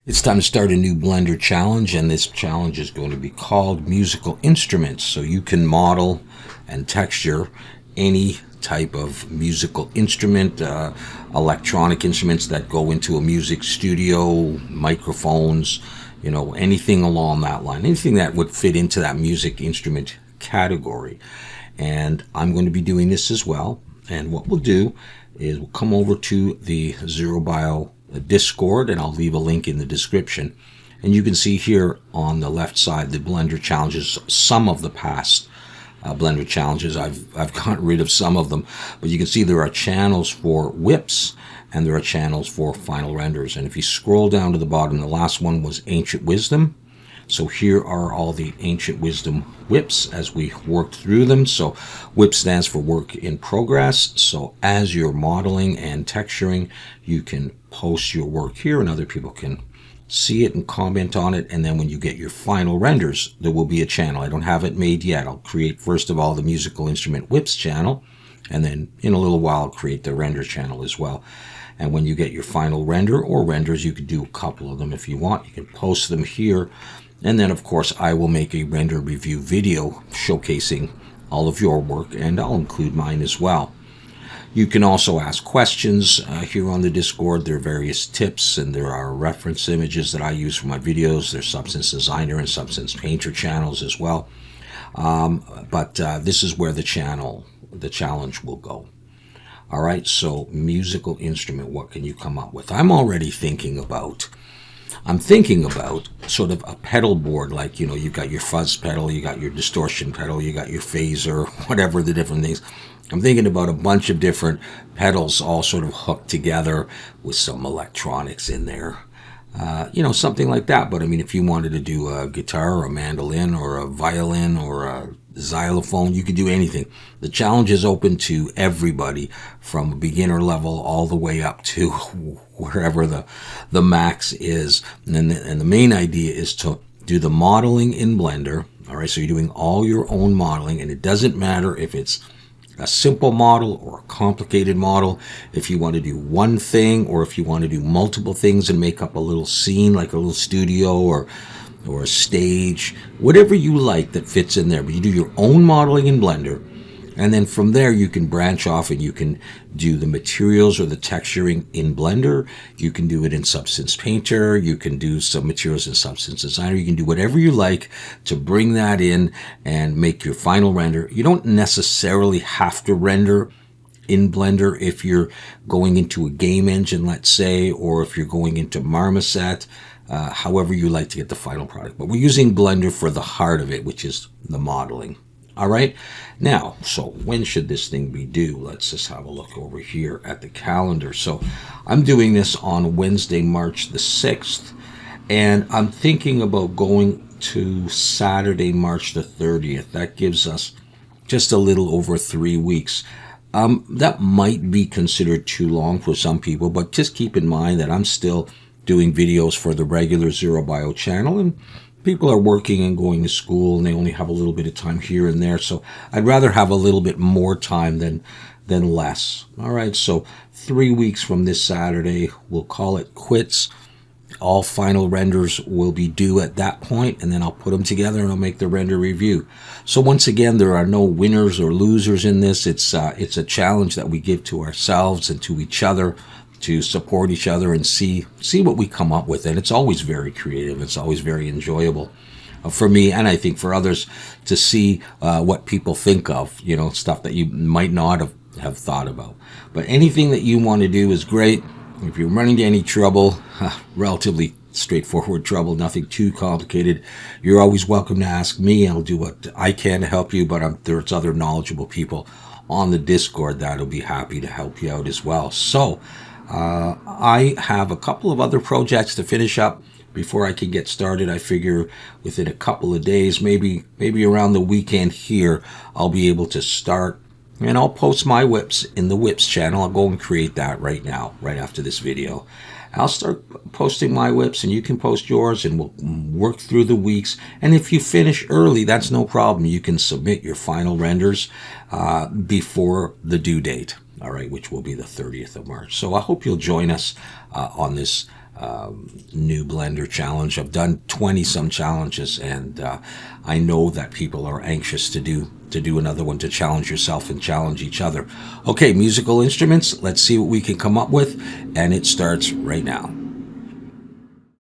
It's time to start a new Blender challenge, and this challenge is going to be called musical instruments. So you can model and texture any type of musical instrument, electronic instruments that go into a music studio, microphones, anything along that line, anything that would fit into that music instrument category. And I'm going to be doing this as well. And what we'll do is we'll come over to the zerobio Discord, and I'll leave a link in the description. And you can see here on the left side the Blender challenges, some of the past Blender challenges. I've gotten rid of some of them, but you can see there are channels for whips and there are channels for final renders. And if you scroll down to the bottom, the last one was Ancient Wisdom. So here are all the Ancient Wisdom whips as we worked through them. So whip stands for work in progress. So as you're modeling and texturing, you can post your work here and other people can see it and comment on it. And then when you get your final renders, there will be a channel. I don't have it made yet. I'll create, first of all, the musical instrument whips channel. And then in a little while, I'll create the render channel as well. And when you get your final render or renders, you could do a couple of them if you want. You can post them here. And then, of course, I will make a render review video showcasing all of your work, and I'll include mine as well. You can also ask questions here on the Discord. There are various tips, and there are reference images that I use for my videos. There's Substance Designer and Substance Painter channels as well. But this is where the challenge will go. All right, so musical instrument, what can you come up with? I'm thinking about sort of a pedal board, like, you've got your fuzz pedal, you got your distortion pedal, you got your phaser, whatever the different things. I'm thinking about a bunch of different pedals all sort of hooked together with some electronics in there. Something like that. But I mean, if you wanted to do a guitar or a mandolin or a violin or a xylophone, you could do anything. The challenge is open to everybody from a beginner level all the way up to wherever the max is. And the main idea is to do the modeling in Blender. All right, so you're doing all your own modeling, and it doesn't matter if it's a simple model or a complicated model, if you want to do one thing or if you want to do multiple things and make up a little scene, like a little studio or a stage, whatever you like that fits in there. But you do your own modeling in Blender, and then from there you can branch off and you can do the materials or the texturing in Blender. You can do it in Substance Painter. You can do some materials in Substance Designer. You can do whatever you like to bring that in and make your final render. You don't necessarily have to render in Blender if you're going into a game engine, let's say, or if you're going into Marmoset. However you like to get the final product. But we're using Blender for the heart of it, which is the modeling. All right. Now, so when should this thing be due? Let's just have a look over here at the calendar. So I'm doing this on Wednesday, March the 6th, and I'm thinking about going to Saturday, March the 30th. That gives us just a little over 3 weeks. That might be considered too long for some people, but just keep in mind that I'm still doing videos for the regular zerobio channel, and people are working and going to school, and they only have a little bit of time here and there. So I'd rather have a little bit more time than less. All right, so 3 weeks from this Saturday, we'll call it quits. All final renders will be due at that point, and then I'll put them together and I'll make the render review. So once again, there are no winners or losers in this. It's a challenge that we give to ourselves and to each other, to support each other and see what we come up with. And it's always very creative. It's always very enjoyable for me, and I think for others, to see what people think of, stuff that you might not have thought about. But anything that you want to do is great. If you're running into any trouble, relatively straightforward trouble, nothing too complicated, you're always welcome to ask me. I'll do what I can to help you, but there's other knowledgeable people on the Discord that'll be happy to help you out as well. So I have a couple of other projects to finish up before I can get started. I figure within a couple of days, maybe around the weekend here, I'll be able to start, and I'll post my whips in the whips channel. I'll go and create that right now, right after this video. I'll start posting my whips, and you can post yours, and we'll work through the weeks. And if you finish early, that's no problem. You can submit your final renders before the due date. all right, which will be the 30th of March. So I hope you'll join us on this new blender challenge. I've done 20 some challenges, and I know that people are anxious to do another one, to challenge yourself and challenge each other. Okay, musical instruments, let's see what we can come up with, and it starts right now.